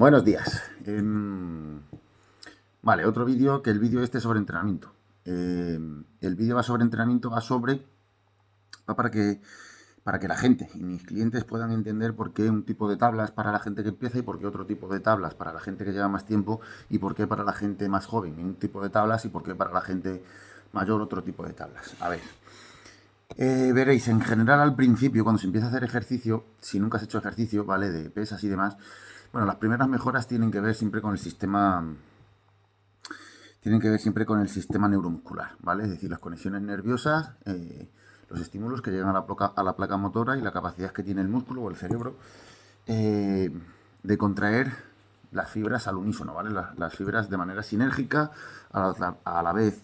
Buenos días. Vale, otro vídeo que el vídeo este sobre entrenamiento. El vídeo va sobre entrenamiento, va para que la gente y mis clientes puedan entender por qué un tipo de tabla es para la gente que empieza y por qué otro tipo de tablas para la gente que lleva más tiempo y por qué para la gente más joven un tipo de tablas y por qué para la gente mayor otro tipo de tablas. A ver, veréis, en general al principio, cuando se empieza a hacer ejercicio, si nunca has hecho ejercicio, ¿vale? De pesas y demás, bueno, las primeras mejoras tienen que ver siempre con el sistema neuromuscular, ¿vale? Es decir, las conexiones nerviosas, los estímulos que llegan a la placa motora y la capacidad que tiene el músculo o el cerebro eh, de contraer las fibras al unísono, ¿vale? Las fibras de manera sinérgica, a la vez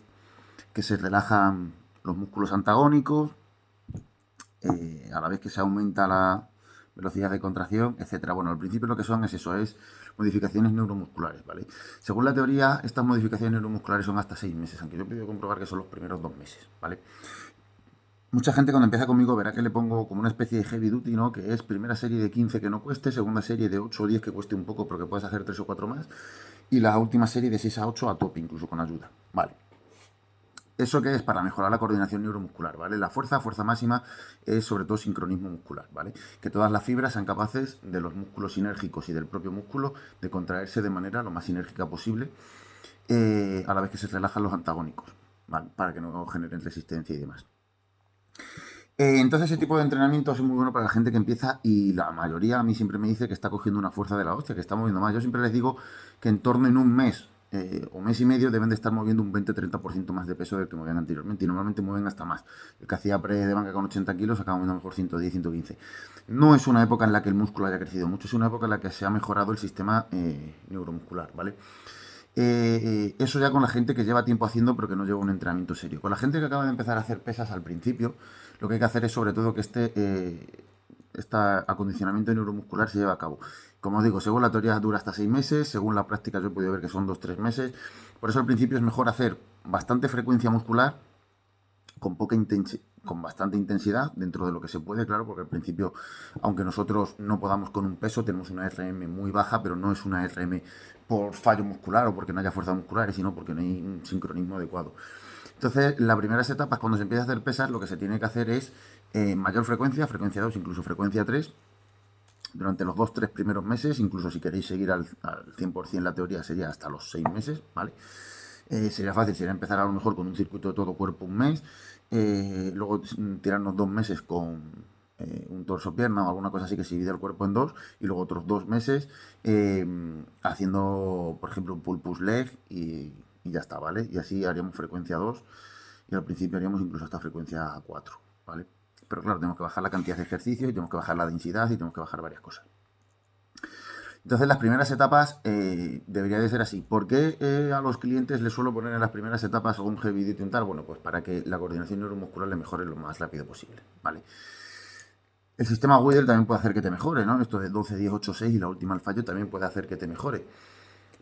que se relajan los músculos antagónicos, a la vez que se aumenta la velocidad de contracción, etcétera. Bueno, al principio lo que son es eso, es modificaciones neuromusculares, ¿vale? Según la teoría, estas modificaciones neuromusculares son hasta 6 meses, aunque yo he podido comprobar que son los primeros 2 meses, ¿vale? Mucha gente cuando empieza conmigo verá que le pongo como una especie de heavy duty, ¿no? Que es primera serie de 15 que no cueste, segunda serie de 8 o 10 que cueste un poco pero que puedes hacer 3 o 4 más, y la última serie de 6 a 8 a tope, incluso con ayuda, ¿vale? ¿Eso qué es? Para mejorar la coordinación neuromuscular, ¿vale? La fuerza máxima es sobre todo sincronismo muscular, ¿vale? Que todas las fibras sean capaces de los músculos sinérgicos y del propio músculo de contraerse de manera lo más sinérgica posible, a la vez que se relajan los antagónicos, ¿vale? Para que no generen resistencia y demás. Entonces ese tipo de entrenamiento es muy bueno para la gente que empieza y la mayoría a mí siempre me dice que está cogiendo una fuerza de la hostia, que está moviendo más. Yo siempre les digo que en torno en un mes o mes y medio deben de estar moviendo un 20-30% más de peso del que movían anteriormente y normalmente mueven hasta más. El que hacía pre de banca con 80 kilos acaba moviendo mejor 110, 115. No es una época en la que el músculo haya crecido mucho, es una época en la que se ha mejorado el sistema neuromuscular, ¿vale? Eso ya con la gente que lleva tiempo haciendo pero que no lleva un entrenamiento serio. Con la gente que acaba de empezar a hacer pesas al principio, lo que hay que hacer es sobre todo que este acondicionamiento neuromuscular se lleve a cabo. Como os digo, según la teoría dura hasta 6 meses, según la práctica yo he podido ver que son 2-3 meses. Por eso al principio es mejor hacer bastante frecuencia muscular con bastante intensidad dentro de lo que se puede, claro, porque al principio, aunque nosotros no podamos con un peso, tenemos una RM muy baja, pero no es una RM por fallo muscular o porque no haya fuerzas musculares, sino porque no hay un sincronismo adecuado. Entonces, las primeras etapas, cuando se empieza a hacer pesas, lo que se tiene que hacer es mayor frecuencia, frecuencia 2, incluso frecuencia 3, durante los 2-3 primeros meses, incluso si queréis seguir al 100% la teoría sería hasta los 6 meses, ¿vale? Sería fácil, sería empezar a lo mejor con un circuito de todo cuerpo un mes, luego tirarnos 2 meses con un torso-pierna o alguna cosa así que se divide el cuerpo en dos, y luego otros 2 meses haciendo, por ejemplo, un pull-push-leg y ya está, ¿vale? Y así haríamos frecuencia 2 y al principio haríamos incluso hasta frecuencia 4, ¿vale? Pero claro, tenemos que bajar la cantidad de ejercicios, tenemos que bajar la densidad y tenemos que bajar varias cosas. Entonces las primeras etapas debería de ser así. ¿Por qué a los clientes les suelo poner en las primeras etapas algún heavy duty y tal? Bueno, pues para que la coordinación neuromuscular le mejore lo más rápido posible, ¿vale? El sistema Wheeler también puede hacer que te mejore, ¿no? Esto de 12, 10, 8, 6 y la última al fallo también puede hacer que te mejore.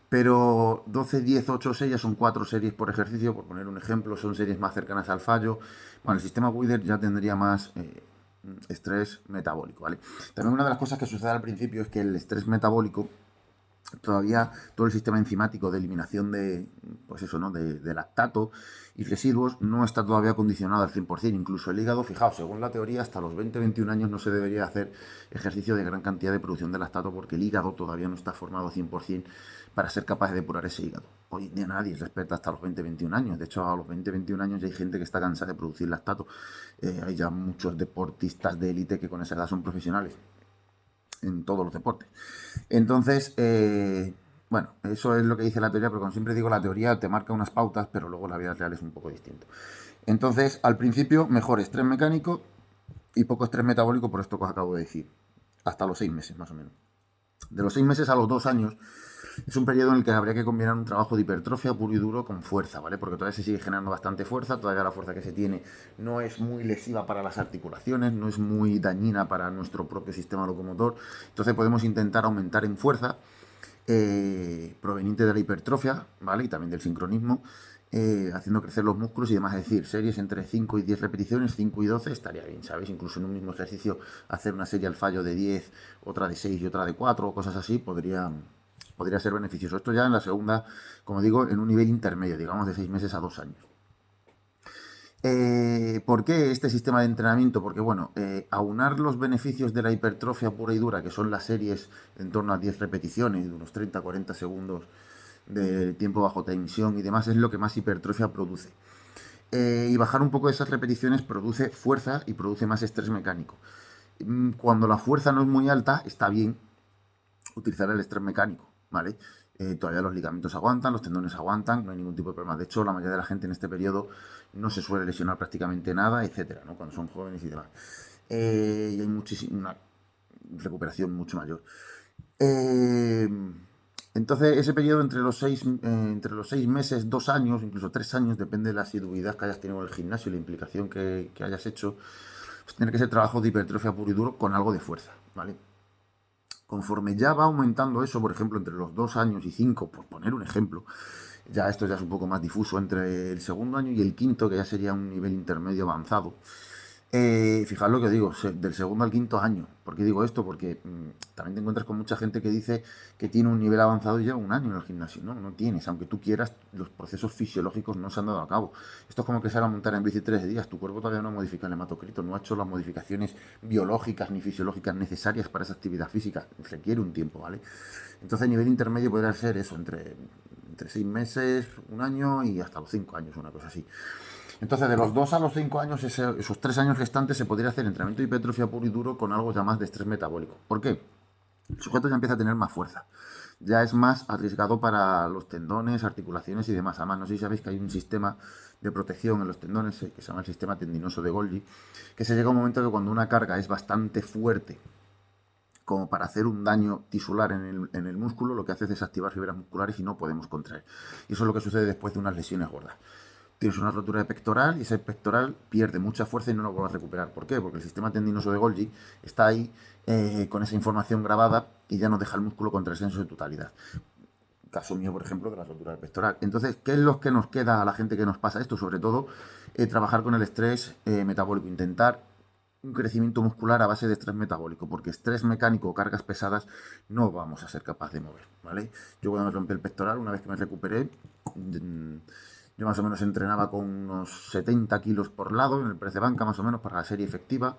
Pero 12, 10, 8, 6 ya son 4 series por ejercicio, por poner un ejemplo, son series más cercanas al fallo. Bueno, el sistema Wheeler ya tendría más estrés metabólico, ¿vale? También una de las cosas que sucede al principio es que el estrés metabólico todavía todo el sistema enzimático de eliminación de, pues eso, ¿no? de lactato y residuos no está todavía condicionado al 100%. Incluso el hígado, fijaos, según la teoría, hasta los 20-21 años no se debería hacer ejercicio de gran cantidad de producción de lactato porque el hígado todavía no está formado 100% para ser capaz de depurar ese hígado. Hoy en día nadie respeta hasta los 20-21 años. De hecho, a los 20-21 años ya hay gente que está cansada de producir lactato. Hay ya muchos deportistas de élite que con esa edad son profesionales en todos los deportes. Entonces, bueno, eso es lo que dice la teoría, pero como siempre digo, la teoría te marca unas pautas, pero luego la vida real es un poco distinto. Entonces, al principio, mejor estrés mecánico y poco estrés metabólico, por esto que os acabo de decir. Hasta los 6 meses, más o menos. De los 6 meses a los 2 años, es un periodo en el que habría que combinar un trabajo de hipertrofia puro y duro con fuerza, ¿vale? Porque todavía se sigue generando bastante fuerza, todavía la fuerza que se tiene no es muy lesiva para las articulaciones, no es muy dañina para nuestro propio sistema locomotor. Entonces podemos intentar aumentar en fuerza proveniente de la hipertrofia, ¿vale? Y también del sincronismo, haciendo crecer los músculos y demás. Es decir, series entre 5 y 10 repeticiones, 5 y 12 estaría bien, ¿sabéis? Incluso en un mismo ejercicio hacer una serie al fallo de 10, otra de 6 y otra de 4 o cosas así, podría ser beneficioso. Esto ya en la segunda, como digo, en un nivel intermedio, digamos de 6 meses a 2 años. ¿Por qué este sistema de entrenamiento? Porque, bueno, aunar los beneficios de la hipertrofia pura y dura, que son las series en torno a 10 repeticiones, de unos 30-40 segundos de tiempo bajo tensión y demás, es lo que más hipertrofia produce. Y bajar un poco de esas repeticiones produce fuerza y produce más estrés mecánico. Cuando la fuerza no es muy alta, está bien utilizar el estrés mecánico, ¿vale? Todavía los ligamentos aguantan, los tendones aguantan, no hay ningún tipo de problema. De hecho, la mayoría de la gente en este periodo no se suele lesionar prácticamente nada, etcétera, ¿no? Cuando son jóvenes y demás. Y hay una recuperación mucho mayor. Eh, entonces, ese periodo entre los 6 meses, 2 años, incluso 3 años, depende de la asiduidad que hayas tenido en el gimnasio y la implicación que hayas hecho, pues tiene que ser trabajo de hipertrofia puro y duro con algo de fuerza, ¿vale? Conforme ya va aumentando eso, por ejemplo, entre los 2 años y 5, por poner un ejemplo, ya esto ya es un poco más difuso, entre el segundo año y el quinto, que ya sería un nivel intermedio avanzado. Fijaos lo que digo, del segundo al quinto año. ¿Por qué digo esto? Porque también te encuentras con mucha gente que dice que tiene un nivel avanzado y lleva un año en el gimnasio. No, no tienes. Aunque tú quieras, los procesos fisiológicos no se han dado a cabo. Esto es como que sale a montar en bici 3 días. Tu cuerpo todavía no modifica el hematocrito, no ha hecho las modificaciones biológicas ni fisiológicas necesarias para esa actividad física. Requiere un tiempo, ¿vale? Entonces, a nivel intermedio podría ser eso, entre 6 meses, un año y hasta los 5 años, una cosa así. Entonces, de los 2 a los 5 años, esos 3 años restantes, se podría hacer entrenamiento de hipertrofia puro y duro con algo ya más de estrés metabólico. ¿Por qué? El sujeto ya empieza a tener más fuerza. Ya es más arriesgado para los tendones, articulaciones y demás. Además, no sé si sabéis que hay un sistema de protección en los tendones, que se llama el sistema tendinoso de Golgi, que se llega a un momento que cuando una carga es bastante fuerte, como para hacer un daño tisular en el músculo, lo que hace es desactivar fibras musculares y no podemos contraer. Y eso es lo que sucede después de unas lesiones gordas. Tienes una rotura de pectoral y ese pectoral pierde mucha fuerza y no lo vuelves a recuperar. ¿Por qué? Porque el sistema tendinoso de Golgi está ahí con esa información grabada y ya no deja el músculo contraerse en su totalidad. Caso mío, por ejemplo, de la rotura del pectoral. Entonces, ¿qué es lo que nos queda a la gente que nos pasa esto? Sobre todo, trabajar con el estrés metabólico, intentar un crecimiento muscular a base de estrés metabólico, porque estrés mecánico o cargas pesadas no vamos a ser capaz de mover, ¿vale? Yo cuando me rompí el pectoral, una vez que me recuperé, yo más o menos entrenaba con unos 70 kilos por lado en el press de banca, más o menos, para la serie efectiva,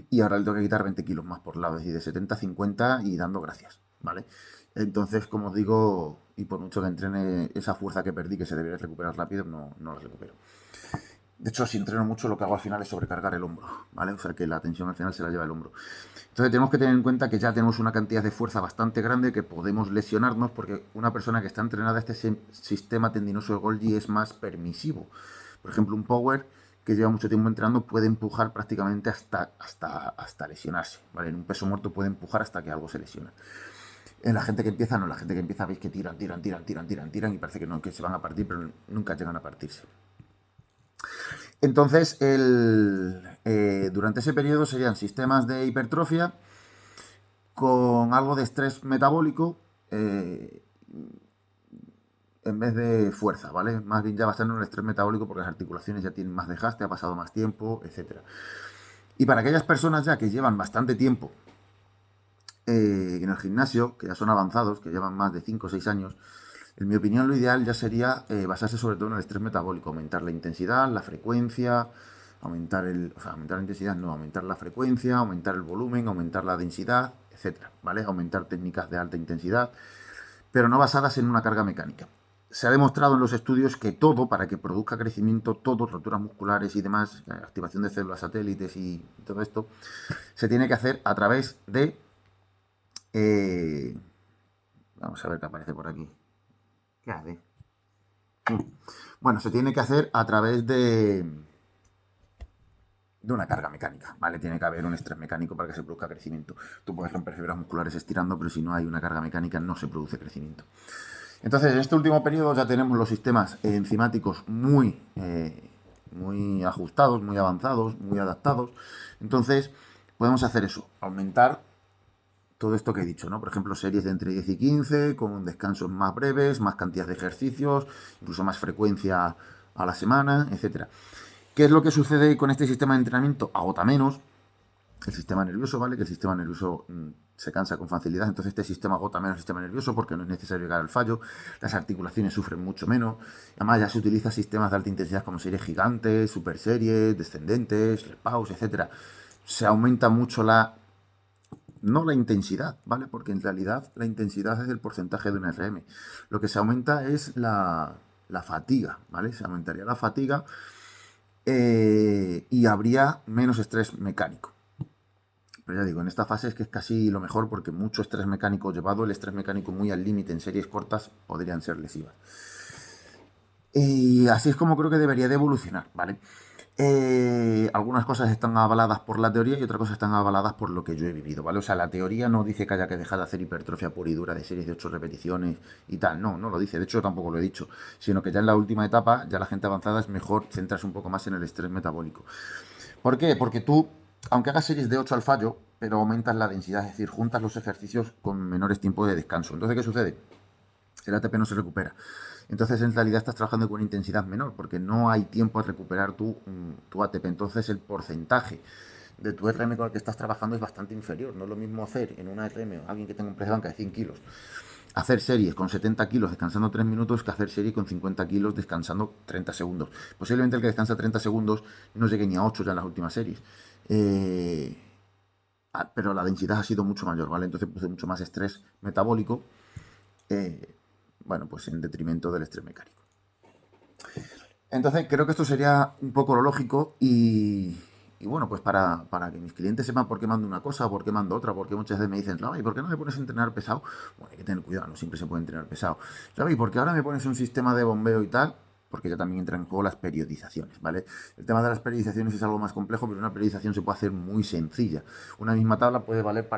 y ahora le tengo que quitar 20 kilos más por lado, es decir, de 70 a 50 y dando gracias, ¿vale? Entonces, como os digo, y por mucho que entrene, esa fuerza que perdí, que se debería recuperar rápido, no la recupero. De hecho, si entreno mucho, lo que hago al final es sobrecargar el hombro, ¿vale? O sea, que la tensión al final se la lleva el hombro. Entonces, tenemos que tener en cuenta que ya tenemos una cantidad de fuerza bastante grande, que podemos lesionarnos, porque una persona que está entrenada a este sistema tendinoso de Golgi es más permisivo. Por ejemplo, un power que lleva mucho tiempo entrenando puede empujar prácticamente hasta lesionarse, ¿vale? En un peso muerto puede empujar hasta que algo se lesiona. En la gente que empieza, no, la gente que empieza veis que tiran y parece que no, que se van a partir, pero nunca llegan a partirse. Entonces, durante ese periodo serían sistemas de hipertrofia con algo de estrés metabólico en vez de fuerza, ¿vale? Más bien ya basando en el estrés metabólico porque las articulaciones ya tienen más desgaste, ha pasado más tiempo, etc. Y para aquellas personas ya que llevan bastante tiempo en el gimnasio, que ya son avanzados, que llevan más de 5 o 6 años, en mi opinión, lo ideal ya sería basarse sobre todo en el estrés metabólico, aumentar la intensidad, la frecuencia, aumentar la intensidad, no, aumentar la frecuencia, aumentar el volumen, aumentar la densidad, etcétera, ¿vale? Aumentar técnicas de alta intensidad, pero no basadas en una carga mecánica. Se ha demostrado en los estudios que todo, para que produzca crecimiento, todo, roturas musculares y demás, activación de células satélites y todo esto, se tiene que hacer a través de... vamos a ver qué aparece por aquí. ¿Qué hace? Bueno, se tiene que hacer a través de una carga mecánica, ¿vale? Tiene que haber un estrés mecánico para que se produzca crecimiento. Tú puedes romper fibras musculares estirando, pero si no hay una carga mecánica no se produce crecimiento. Entonces, en este último periodo ya tenemos los sistemas enzimáticos muy ajustados, muy avanzados, muy adaptados. Entonces, podemos hacer eso, aumentar todo esto que he dicho, ¿no? Por ejemplo, series de entre 10 y 15, con descansos más breves, más cantidad de ejercicios, incluso más frecuencia a la semana, etc. ¿Qué es lo que sucede con este sistema de entrenamiento? Agota menos, el sistema nervioso, ¿vale? Que el sistema nervioso se cansa con facilidad, entonces este sistema agota menos el sistema nervioso porque no es necesario llegar al fallo, las articulaciones sufren mucho menos, además ya se utilizan sistemas de alta intensidad como series gigantes, super series, descendentes, pause, etcétera. Se aumenta mucho no la intensidad, ¿vale? Porque en realidad la intensidad es el porcentaje de un RM. Lo que se aumenta es la fatiga, ¿vale? Se aumentaría la fatiga y habría menos estrés mecánico. Pero ya digo, en esta fase es que es casi lo mejor porque mucho estrés mecánico llevado, el estrés mecánico muy al límite en series cortas podrían ser lesivas. Y así es como creo que debería de evolucionar, ¿vale? Algunas cosas están avaladas por la teoría y otras cosas están avaladas por lo que yo he vivido, ¿vale? O sea, la teoría no dice que haya que dejar de hacer hipertrofia pura y dura de series de 8 repeticiones y tal, no, no lo dice, de hecho tampoco lo he dicho, sino que ya en la última etapa, ya la gente avanzada es mejor centrarse un poco más en el estrés metabólico. ¿Por qué? Porque tú, aunque hagas series de 8 al fallo, pero aumentas la densidad, es decir, juntas los ejercicios con menores tiempos de descanso. Entonces, ¿qué sucede? El ATP no se recupera. Entonces, en realidad estás trabajando con una intensidad menor, porque no hay tiempo a recuperar tu ATP. Entonces, el porcentaje de tu RM con el que estás trabajando es bastante inferior. No es lo mismo hacer en una RM, alguien que tenga un press de banca de 100 kilos, hacer series con 70 kilos descansando 3 minutos que hacer serie con 50 kilos descansando 30 segundos. Posiblemente el que descansa 30 segundos no llegue ni a 8 ya en las últimas series. Pero la densidad ha sido mucho mayor, ¿vale? Entonces produce mucho más estrés metabólico, bueno, pues en detrimento del estrés mecánico. Entonces creo que esto sería un poco lo lógico y bueno, pues para que mis clientes sepan por qué mando una cosa, por qué mando otra, porque muchas veces me dicen, ¿y por qué no me pones a entrenar pesado? Bueno, hay que tener cuidado, no siempre se puede entrenar pesado. ¿Y por qué ahora me pones un sistema de bombeo y tal? Porque ya también entran en juego las periodizaciones, ¿vale? El tema de las periodizaciones es algo más complejo, pero una periodización se puede hacer muy sencilla. Una misma tabla puede valer para